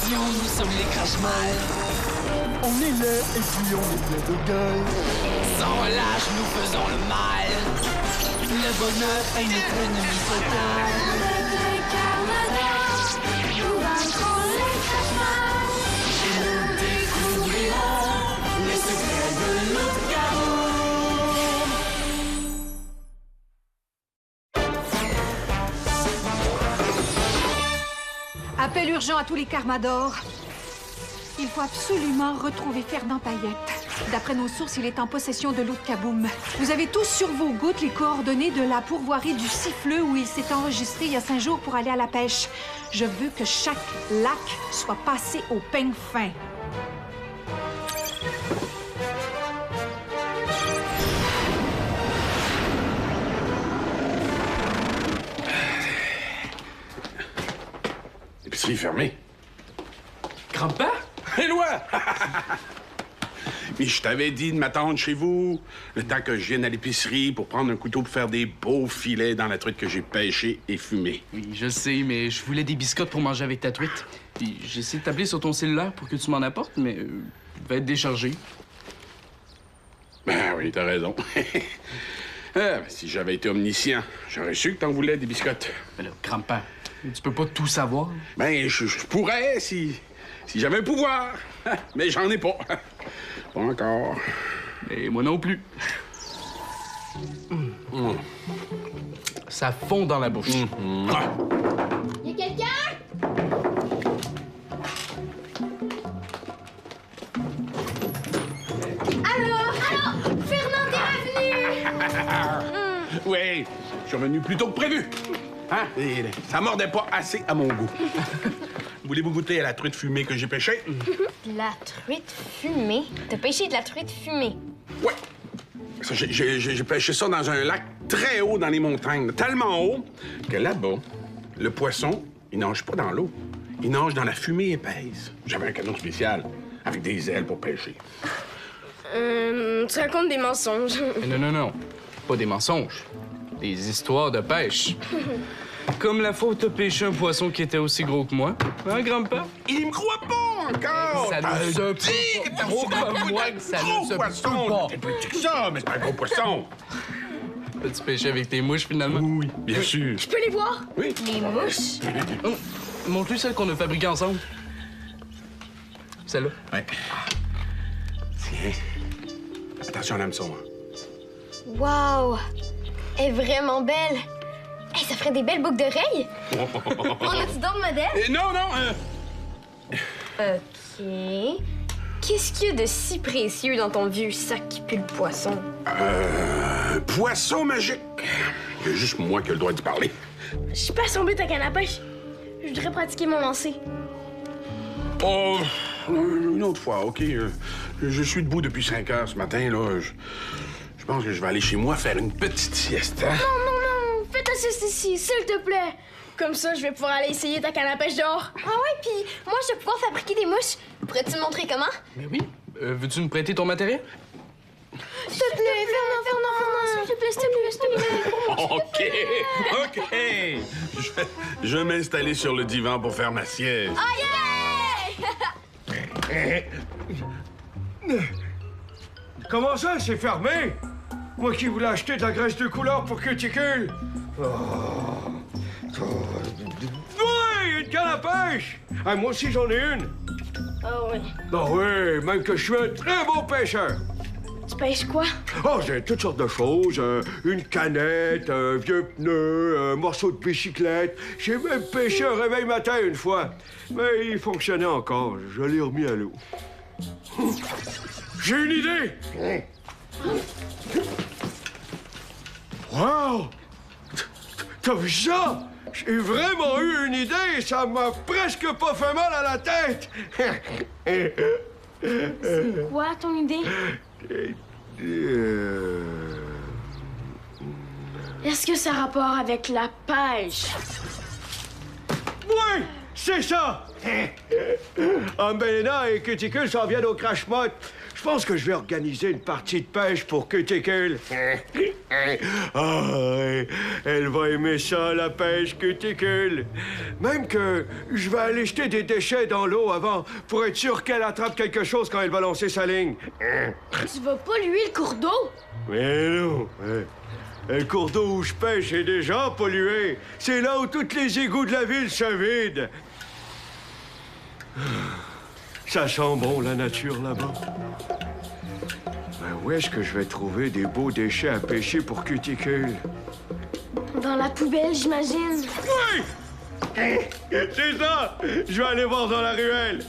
attention, nous sommes les crash-mal. On est là et puis on est plein de gueule. Sans relâche, nous faisons le mal. Le bonheur est notre ennemi total. Les Carmadors, nous vaincrons les crash-mal. Et nous découvrirons les secrets de notre garou. Appel urgent à tous les Carmadors. Il faut absolument retrouver Fernand Payette. D'après nos sources, il est en possession de l'eau de Kaboom. Vous avez tous sur vos gouttes les coordonnées de la pourvoirie du Siffleux où il s'est enregistré il y a 5 jours pour aller à la pêche. Je veux que chaque lac soit passé au peigne fin. L'épicerie fermée. Grand-père? Éloi! Mais je t'avais dit de m'attendre chez vous, le temps que je vienne à l'épicerie pour prendre un couteau pour faire des beaux filets dans la truite que j'ai pêchée et fumée. Oui, je sais, mais je voulais des biscottes pour manger avec ta truite. Puis j'ai essayé de t'appeler sur ton cellulaire pour que tu m'en apportes, mais il va être déchargé. Ben oui, t'as raison. Si j'avais été omniscient, j'aurais su que t'en voulais des biscottes. Mais là, grand-père, tu peux pas tout savoir. Ben, je pourrais si j'avais un pouvoir. Mais j'en ai pas. Pas encore. Et moi non plus. Ça fond dans la bouche. Y'a quelqu'un? Allô? Fernand est revenu! Oui, je suis revenu plus tôt que prévu. Hein? Et ça mordait pas assez à mon goût. Voulez-vous goûter à la truite fumée que j'ai pêchée? De la truite fumée? T'as pêché de la truite fumée? Ouais. J'ai pêché ça dans un lac très haut dans les montagnes. Tellement haut que là-bas, le poisson, il nage pas dans l'eau. Il nage dans la fumée épaisse. J'avais un canot spécial avec des ailes pour pêcher. Tu racontes des mensonges. Mais non. Pas des mensonges. Des histoires de pêche. Comme la fois où t'as pêché un poisson qui était aussi gros que moi. Hein, grand-père? Il me croit pas encore! Ça ne se peut pas. Gros comme moi, ça ne se peut pas. T'es plus petit que ça, mais c'est pas un gros poisson. Peux-tu pêcher avec tes mouches, finalement? Oui, bien sûr. Je peux les voir? Oui. Les mouches? Oh, montre-lui celle qu'on a fabriquée ensemble. Celle-là. Ouais. Tiens. Attention à l'hameçon. Wow! Elle est vraiment belle! Hey, ça ferait des belles boucles d'oreilles! On a-tu d'autres modèles? Non! OK. Qu'est-ce qu'il y a de si précieux dans ton vieux sac qui pue le poisson? Un poisson magique. Il y a juste moi qui ai le droit d'y parler. Je suis pas assombée ta canne à pêche. Je voudrais pratiquer mon lancer. Oh, une autre fois, OK. Je suis debout depuis 5 heures ce matin, là. Je pense que je vais aller chez moi faire une petite sieste, hein? Non, fais ta sieste ici, s'il te plaît. Comme ça, je vais pouvoir aller essayer ta canne à pêche dehors. Ah ouais, puis moi, je vais pouvoir fabriquer des mouches. Pourrais-tu me montrer comment? Mais oui. Veux-tu me prêter ton matériel? S'il te plaît, Fernand, s'il te plaît, s'il te plaît. OK. Je vais m'installer sur le divan pour faire ma sieste. Comment ça, c'est fermé? Moi qui voulais acheter de la graisse de couleur pour cuticule. Oui, une canne à pêche! Ah, moi aussi, j'en ai une. Ah oui. Ah oui, même que je suis un très bon pêcheur. Tu pêches quoi? Oh, j'ai toutes sortes de choses. Une canette, un vieux pneu, un morceau de bicyclette. J'ai même pêché un réveil matin une fois. Mais il fonctionnait encore. Je l'ai remis à l'eau. J'ai une idée! Wow! T'as vu ça? J'ai vraiment eu une idée et ça m'a presque pas fait mal à la tête! Quoi, ton idée? Est-ce que ça a rapport avec la pêche? Oui! C'est ça! Ambelena et Cuticule s'en viennent au Crash Mode. Je pense que je vais organiser une partie de pêche pour Cuticule. Elle va aimer ça, la pêche cuticule. Même que je vais aller jeter des déchets dans l'eau avant pour être sûr qu'elle attrape quelque chose quand elle va lancer sa ligne. Tu vas polluer le cours d'eau? Mais non, le cours d'eau où je pêche est déjà pollué. C'est là où tous les égouts de la ville se vident. Ça sent bon, la nature, là-bas. Ben, où est-ce que je vais trouver des beaux déchets à pêcher pour cuticule? Dans la poubelle, j'imagine. Oui! C'est ça! Je vais aller voir dans la ruelle.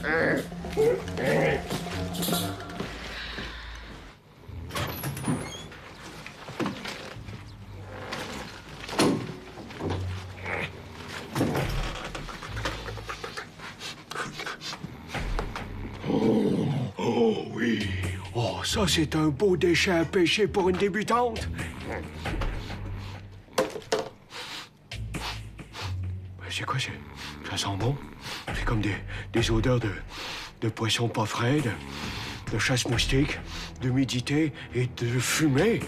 Oh oui! Oh, ça, c'est un beau déchet à pêcher pour une débutante. C'est quoi, ça sent bon? C'est comme des odeurs de poissons pas frais, de chasse-moustique, d'humidité et de fumée.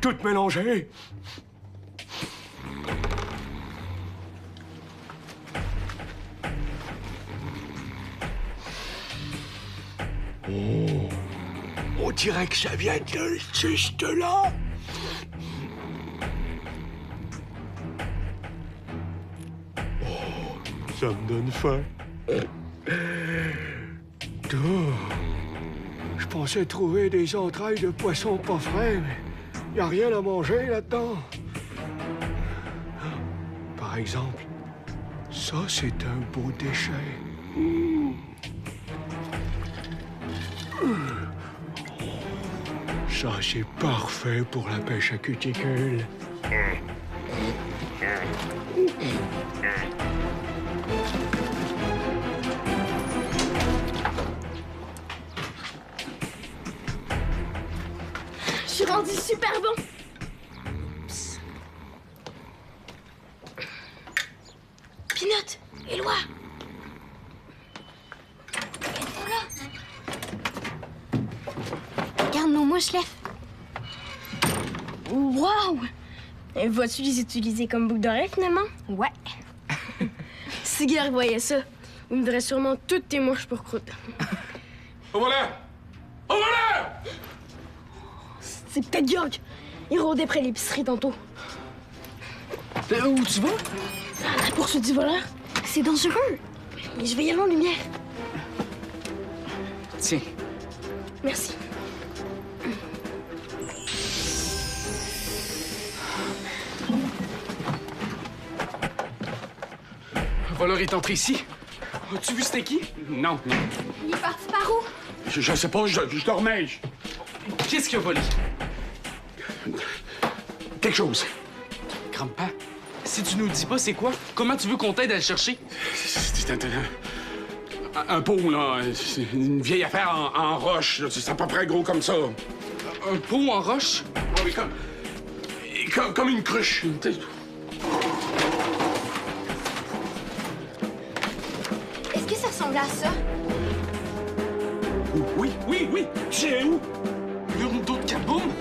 Tout mélangé. Oh, on dirait que ça vient de juste là. Oh, ça me donne faim. Je pensais trouver des entrailles de poisson pas frais, mais y a rien à manger là-dedans. Par exemple, ça, c'est un beau déchet. Ça, c'est parfait pour la pêche à cuticule. Je suis rendu super bon. Psst. Peanut, Éloi. Êtes-vous là? Regarde nos mouches, Lef. Wow! Vas-tu les utiliser comme boucle d'oreille, finalement? Ouais. Si Gary voyait ça, il me donnerait sûrement toutes tes mouches pour croûte. Oh voilà! Oh voilà! C'est peut-être York. Il rôdait près de l'épicerie tantôt. Où tu vas? La poursuite du voleur, c'est dangereux. Mais je vais y aller en lumière. Tiens. Merci. Un voleur est entré ici. As-tu vu c'était qui? Non, non. Il est parti par où? Je sais pas, je dormais. Qu'est-ce qu'il a volé? Quelque chose. Grand-père, si tu nous dis pas c'est quoi, comment tu veux qu'on t'aide à le chercher? C'est un pot, là. C'est une vieille affaire en roche. Là. C'est à peu près gros comme ça. Un pot en roche? Oui, comme une cruche. Est-ce que ça ressemble à ça? Oui. Tu sais où? L'urne d'eau de Kaboom?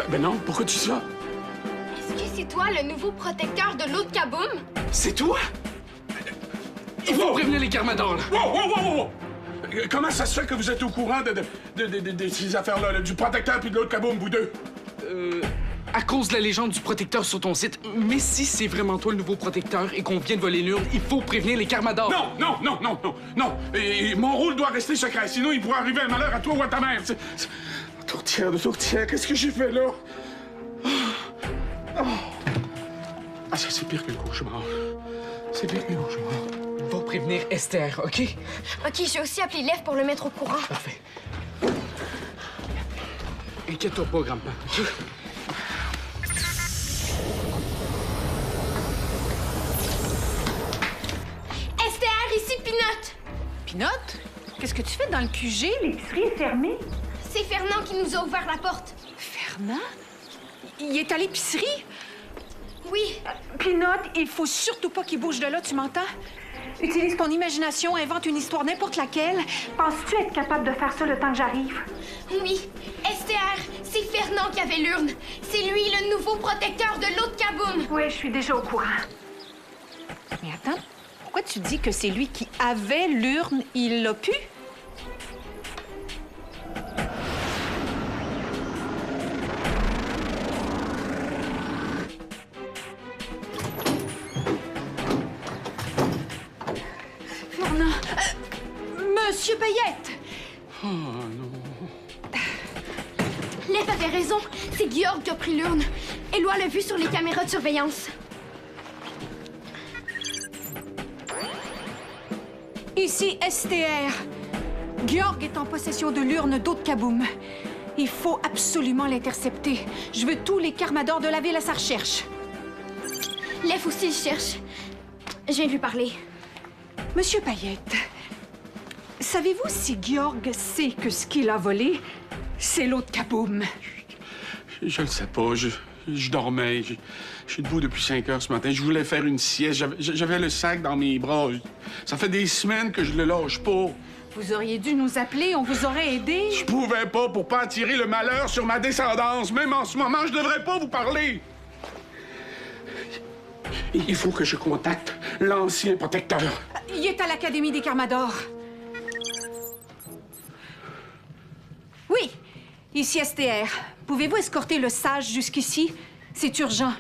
Ben non, pourquoi tu dis ça? Est-ce que c'est toi le nouveau protecteur de l'eau de Kaboom? C'est toi? Il faut prévenir les Carmadors, là. Wow! Comment ça se fait que vous êtes au courant de ces affaires-là, là, du protecteur puis de l'autre Kaboom, vous deux? À cause de la légende du protecteur sur ton site. Mais si c'est vraiment toi le nouveau protecteur et qu'on vient de voler l'urne, il faut prévenir les Carmadors. Non! Et mon rôle doit rester secret, sinon il pourrait arriver un malheur à toi ou à ta mère. Tourtière, qu'est-ce que j'ai fait là? Ah, ça, c'est pire que le cauchemar. C'est pire que le cauchemar. Va prévenir Esther, OK? OK, j'ai aussi appelé Lev pour le mettre au courant. Parfait. Inquiète-toi pas, grand-père, OK? Esther, ici Peanut! Peanut? Qu'est-ce que tu fais dans le QG? L'épicerie est fermée. C'est Fernand qui nous a ouvert la porte. Fernand? Il est à l'épicerie? Oui. Peanut, il faut surtout pas qu'il bouge de là, tu m'entends? Utilise ton imagination, invente une histoire n'importe laquelle. Penses-tu être capable de faire ça le temps que j'arrive? Oui, STR, c'est Fernand qui avait l'urne. C'est lui le nouveau protecteur de l'eau de Kaboom. Oui, je suis déjà au courant. Mais attends, pourquoi tu dis que c'est lui qui avait l'urne? Il l'a pu? Fernand! Monsieur Payette! Oh non. Lev avait raison, c'est Georg qui a pris l'urne. Éloi l'a vu sur les caméras de surveillance. Ici STR. Georg est en possession de l'urne d'eau de Kaboom. Il faut absolument l'intercepter. Je veux tous les Carmadors de la ville à sa recherche. Lev aussi le cherche. Je viens de lui parler. Monsieur Payette, savez-vous si Georg sait que ce qu'il a volé, c'est l'eau de Kaboom? Je le sais pas. Je dormais. Je suis debout depuis 5 heures ce matin. Je voulais faire une sieste. J'avais le sac dans mes bras. Ça fait des semaines que je le lâche pas. Vous auriez dû nous appeler, on vous aurait aidé. Je pouvais pas pour pas attirer le malheur sur ma descendance. Même en ce moment, je devrais pas vous parler. Il faut que je contacte l'ancien protecteur. Il est à l'Académie des Carmadors. Oui, ici STR. Pouvez-vous escorter le sage jusqu'ici? C'est urgent.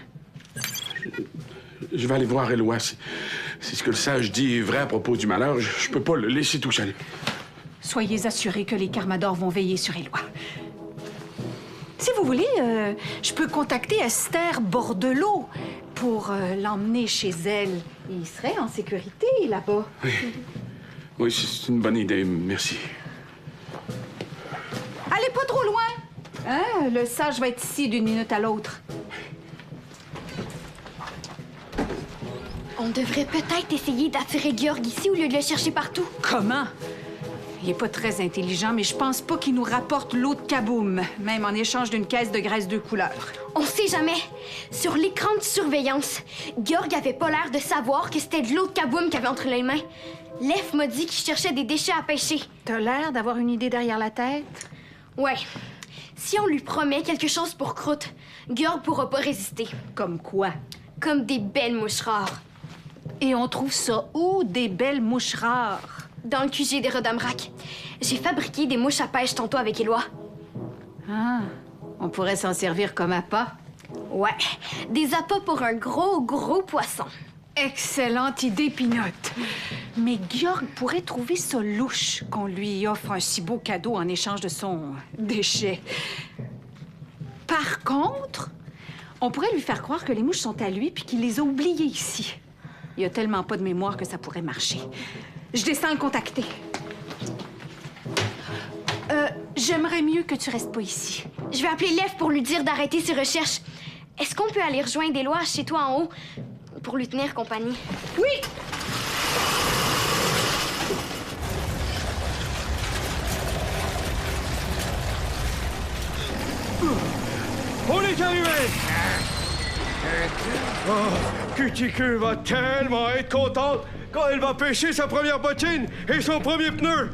Je vais aller voir Éloi. Si ce que le sage dit est vrai à propos du malheur, je peux pas le laisser tout seul. Soyez assurés que les Carmadors vont veiller sur Éloi. Si vous voulez, je peux contacter Esther Bordelot pour l'emmener chez elle. Il serait en sécurité là-bas. Oui, c'est une bonne idée. Merci. Allez pas trop loin! Hein? Le sage va être ici d'une minute à l'autre. On devrait peut-être essayer d'attirer Georg ici au lieu de le chercher partout. Comment? Il est pas très intelligent, mais je pense pas qu'il nous rapporte l'eau de Kaboom, même en échange d'une caisse de graisse de couleur. On sait jamais. Sur l'écran de surveillance, Georg avait pas l'air de savoir que c'était de l'eau de Kaboom qu'il avait entre les mains. Lev m'a dit qu'il cherchait des déchets à pêcher. T'as l'air d'avoir une idée derrière la tête? Ouais. Si on lui promet quelque chose pour Croûte, Georg pourra pas résister. Comme quoi? Comme des belles mouches rares. Et on trouve ça où, des belles mouches rares? Dans le QG des Rodamrak. J'ai fabriqué des mouches à pêche tantôt avec Éloi. Ah, on pourrait s'en servir comme appât. Ouais, des appâts pour un gros poisson. Excellente idée, Pinotte. Mais Georg pourrait trouver ça louche qu'on lui offre un si beau cadeau en échange de son déchet. Par contre, on pourrait lui faire croire que les mouches sont à lui puis qu'il les a oubliées ici. Il a tellement pas de mémoire que ça pourrait marcher. Je descends le contacter. J'aimerais mieux que tu restes pas ici. Je vais appeler Lev pour lui dire d'arrêter ses recherches. Est-ce qu'on peut aller rejoindre Éloi chez toi en haut pour lui tenir compagnie? Oui! On est arrivé! Oh, Cuticule va tellement être contente quand elle va pêcher sa première bottine et son premier pneu.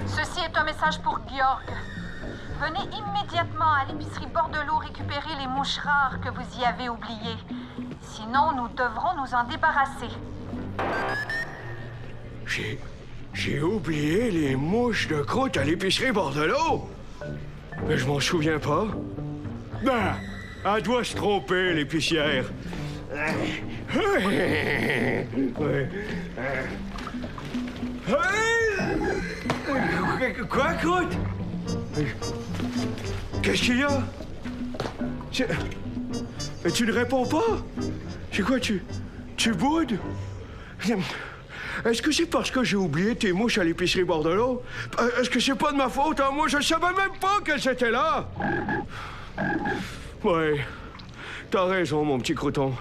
Ceci est un message pour Georg. Venez immédiatement à l'épicerie Bordelot récupérer les mouches rares que vous y avez oubliées. Sinon, nous devrons nous en débarrasser. J'ai oublié les mouches de croûte à l'épicerie Bordelot. Mais je m'en souviens pas. Ben, elle doit se tromper, l'épicière. Quoi, croûte? Qu'est-ce qu'il y a? Mais tu ne réponds pas? C'est quoi, tu boudes? Est-ce que c'est parce que j'ai oublié tes mouches à l'épicerie Bordelot? Est-ce que c'est pas de ma faute, hein? Moi, je savais même pas qu'elles étaient là! Ouais, t'as raison, mon petit croûton.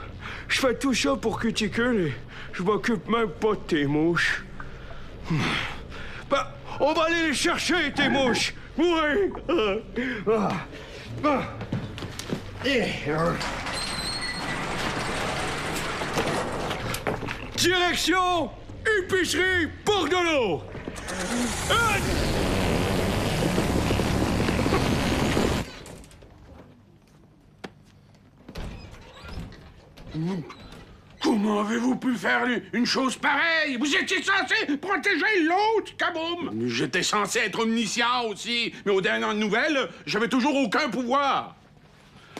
Je fais tout ça pour Cuticule et je m'occupe même pas de tes mouches. Ben, on va aller les chercher, tes mouches! mourir. Direction épicerie Port de l'eau. Comment avez-vous pu faire une chose pareille? Vous étiez censé protéger l'autre, Kaboom! J'étais censé être omniscient aussi, mais aux dernières nouvelles, j'avais toujours aucun pouvoir.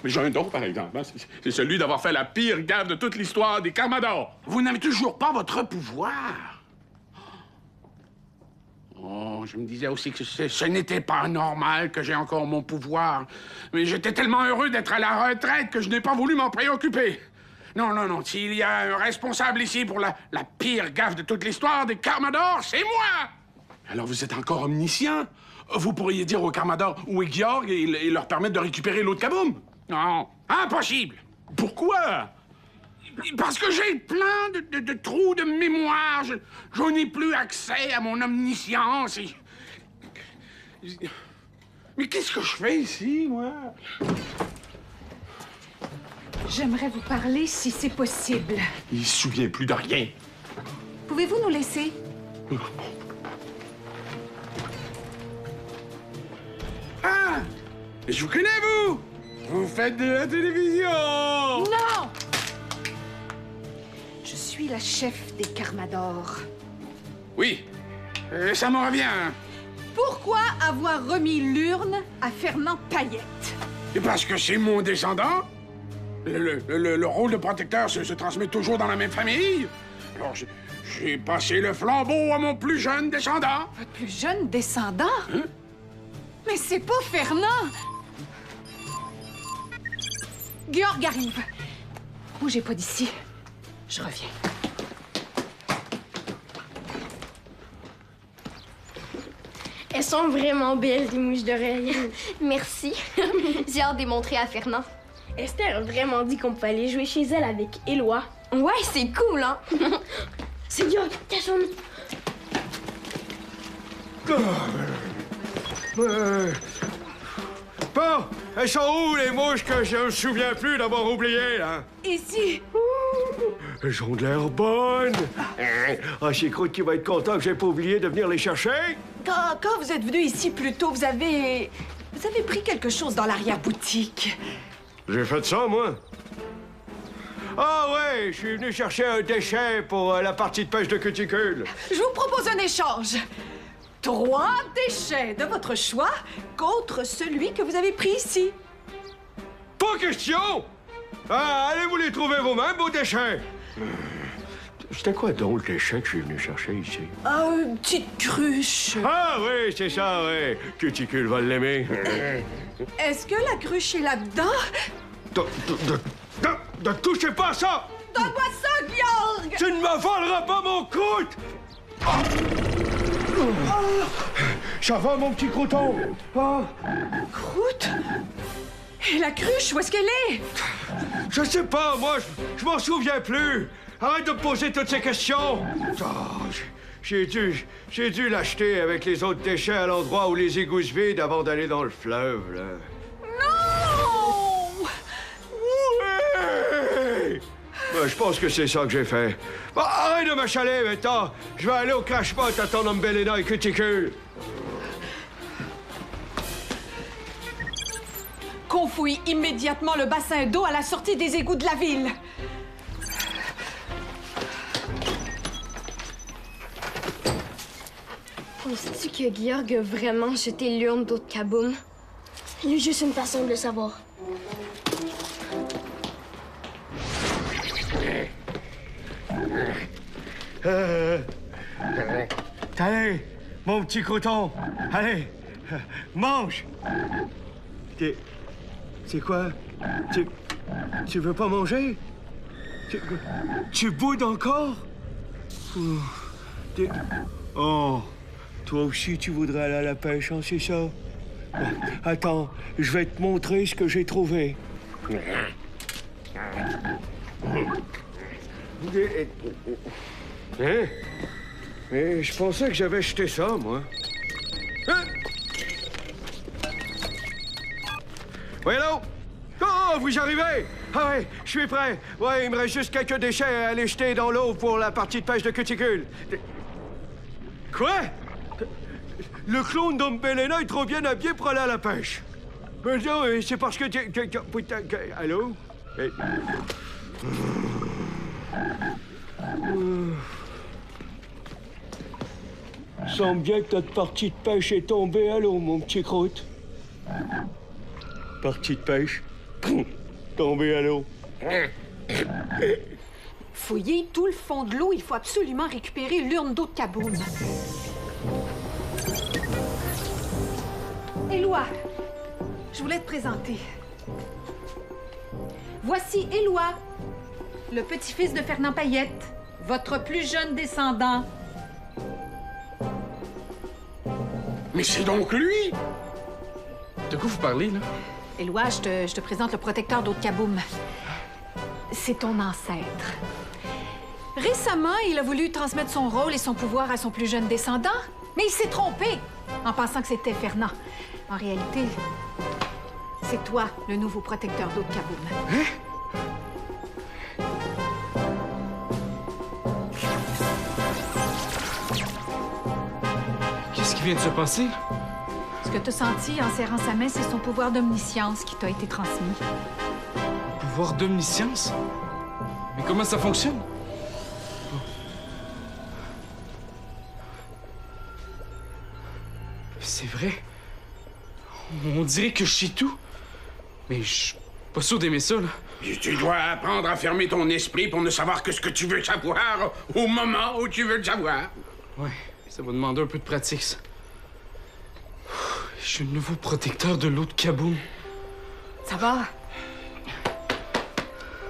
Mais j'ai un don, par exemple. Hein? C'est celui d'avoir fait la pire gaffe de toute l'histoire des Carmadors. Vous n'avez toujours pas votre pouvoir. Oh, je me disais aussi que ce n'était pas normal que j'ai encore mon pouvoir. Mais j'étais tellement heureux d'être à la retraite que je n'ai pas voulu m'en préoccuper. Non, non, non. S'il y a un responsable ici pour la pire gaffe de toute l'histoire des Carmadors, c'est moi! Alors vous êtes encore omniscient? Vous pourriez dire aux Carmadors où est Georg et leur permettre de récupérer l'autre Kaboom? Non, impossible! Pourquoi? Parce que j'ai plein de trous de mémoire. Je n'ai plus accès à mon omniscience. Mais qu'est-ce que je fais ici, moi? J'aimerais vous parler si c'est possible. Il se souvient plus de rien. Pouvez-vous nous laisser? Ah! Je vous connais, vous! Vous faites de la télévision! Non! Je suis la chef des Carmadors. Oui, ça me revient. Pourquoi avoir remis l'urne à Fernand Payette? Et parce que c'est mon descendant. Le rôle de protecteur se transmet toujours dans la même famille. Alors, j'ai passé le flambeau à mon plus jeune descendant. Votre plus jeune descendant? Hein? Mais c'est pas Fernand! Georg arrive. Bougez pas d'ici. Je reviens. Elles sont vraiment belles, les mouches d'oreilles. Merci. J'ai hâte de les montrer à Fernand. Esther a vraiment dit qu'on pouvait aller jouer chez elle avec Éloi. Ouais, c'est cool, hein? C'est Georg, cachons-nous. Bon, elles sont où, les mouches que je me souviens plus d'avoir oubliées, là? Ici. Elles ont de l'air bonnes. Ah, c'est Croûte qui va être content que j'ai pas oublié de venir les chercher. Quand vous êtes venu ici plus tôt, vous avez pris quelque chose dans l'arrière-boutique. J'ai fait ça, moi. Ah ouais, je suis venu chercher un déchet pour la partie de pêche de cuticule. Je vous propose un échange. 3 déchets de votre choix contre celui que vous avez pris ici. Pas question! Ah, allez vous les trouver vous-même, vos déchets! C'était quoi donc le déchet que je suis venu chercher ici? Ah, une petite cruche. Ah oui, c'est ça, oui. Cuticule va l'aimer. Est-ce que la cruche est là-dedans? Ne touchez pas à ça! Donne-moi ça, Georg! Tu ne me voleras pas mon croûte! Ah. Ça va, mon petit crouton? Ah. Croûte? Et la cruche, où est-ce qu'elle est? Je sais pas, moi, je m'en souviens plus. Arrête de me poser toutes ces questions. Oh, j'ai dû l'acheter avec les autres déchets à l'endroit où les égouts se vident avant d'aller dans le fleuve, là. Non! Ouais! Ben, je pense que c'est ça que j'ai fait. Bon, arrête de m'achaler maintenant. Je vais aller au crash-pot à ton Umbellina et Cuticule. Qu'on fouille immédiatement le bassin d'eau à la sortie des égouts de la ville. Penses-tu que Georg a vraiment jeté l'urne d'autre Kaboom? Il y a juste une façon de le savoir. Allez, mon petit croûton. Allez, mange. C'est quoi? Tu veux pas manger? Tu boudes encore? Oh, toi aussi tu voudrais aller à la pêche, hein, c'est ça? Attends, je vais te montrer ce que j'ai trouvé. Hein? Mais je pensais que j'avais jeté ça, moi. Hein? Oui, allô? Oh, vous arrivez? Ah oui, je suis prêt. Ouais, il me reste juste quelques déchets à aller jeter dans l'eau pour la partie de pêche de cuticule. Quoi? Le clone d'Umbelena est trop bien habillé pour aller à la pêche. Mais non, c'est parce que... Allô? Eh. Semble bien que notre partie de pêche est tombée à l'eau, mon petit croûte. Partie de pêche? Tombée à l'eau. Fouillez tout le fond de l'eau, il faut absolument récupérer l'urne d'eau de Kaboom. Éloi, je voulais te présenter. Voici Éloi, le petit-fils de Fernand Payette, votre plus jeune descendant. Mais c'est donc lui! De quoi vous parlez, là? Éloi, je te présente le protecteur d'eau de Kaboom. C'est ton ancêtre. Récemment, il a voulu transmettre son rôle et son pouvoir à son plus jeune descendant, mais il s'est trompé en pensant que c'était Fernand. En réalité, c'est toi, le nouveau protecteur d'eau de Kaboom. Hein? Qu'est-ce qui vient de se passer? Ce que tu as senti en serrant sa main, c'est son pouvoir d'omniscience qui t'a été transmis. Pouvoir d'omniscience? Mais comment ça fonctionne? C'est vrai. On dirait que je sais tout. Mais je suis pas sûr d'aimer ça, là. Tu dois apprendre à fermer ton esprit pour ne savoir que ce que tu veux savoir au moment où tu veux le savoir. Ouais, ça va demander un peu de pratique, ça. Je suis le nouveau protecteur de l'eau de Kaboom. Ça va?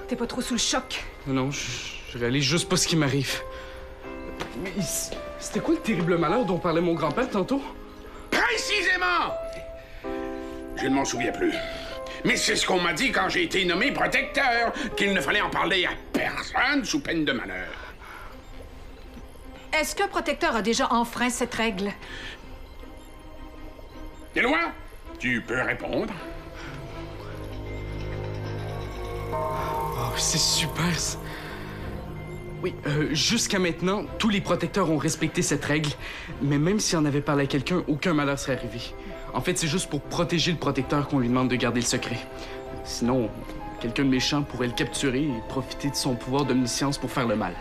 T'es pas trop sous le choc? Non, je réalise juste pas ce qui m'arrive. Mais c'était quoi le terrible malheur dont parlait mon grand-père tantôt? Précisément! Je ne m'en souviens plus. Mais c'est ce qu'on m'a dit quand j'ai été nommé protecteur, qu'il ne fallait en parler à personne sous peine de malheur. Est-ce qu'un protecteur a déjà enfreint cette règle? Éloi, tu peux répondre. Oh, c'est super, ça. Oui, jusqu'à maintenant, tous les protecteurs ont respecté cette règle, mais même s'il en avait parlé à quelqu'un, aucun malheur serait arrivé. En fait, c'est juste pour protéger le protecteur qu'on lui demande de garder le secret. Sinon, quelqu'un de méchant pourrait le capturer et profiter de son pouvoir d'omniscience pour faire le mal.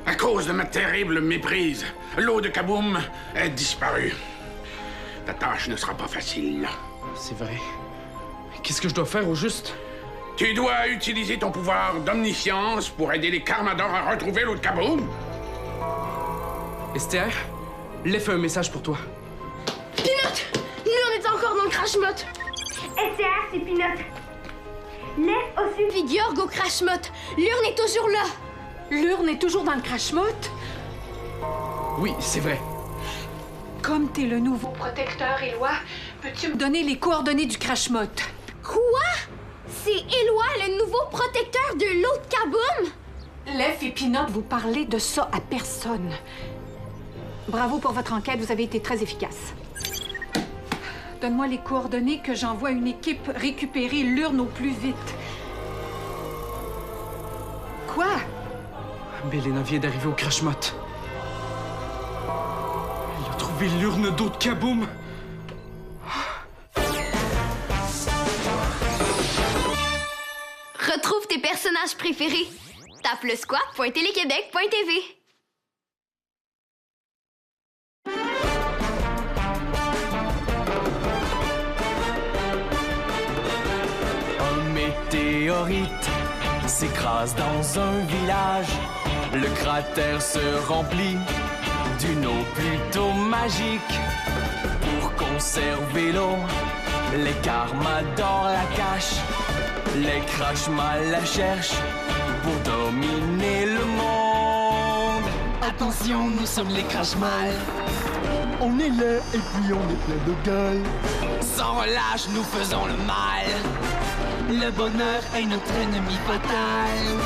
À cause de ma terrible méprise, l'eau de Kaboom est disparue. Ta tâche ne sera pas facile. C'est vrai. Qu'est-ce que je dois faire au juste? Tu dois utiliser ton pouvoir d'omniscience pour aider les Carmadors à retrouver l'eau de Kaboom. Esther, Lef fait un message pour toi. Peanut! Nous, on est encore dans le crash-mot. SCR, c'est Peanut. Lef a suivi Georg au crash-mot. L'urne est toujours là. L'urne est toujours dans le crash-mot? Oui, c'est vrai. Comme t'es le nouveau protecteur, Éloi, peux-tu me donner les coordonnées du crash-mot? Quoi? C'est Éloi, le nouveau protecteur de l'eau de Kaboom? Lef et Peanut, vous parlez de ça à personne. Bravo pour votre enquête, vous avez été très efficace. Donne-moi les coordonnées que j'envoie une équipe récupérer l'urne au plus vite. Quoi? Belena vient d'arriver au crash-mot. Elle a trouvé l'urne d'eau de Kaboom. Retrouve tes personnages préférés. Tape le squat.téléquébec.tv. Un météorite s'écrase dans un village. Le cratère se remplit d'une eau plutôt magique. Pour conserver l'eau, les Carmadors la cachent. Les Crashmal la cherchent pour dominer le monde. Attention, nous sommes les Crashmal. On est laid et puis on est plein de gueule. Sans relâche, nous faisons le mal. Le bonheur est notre ennemi fatal.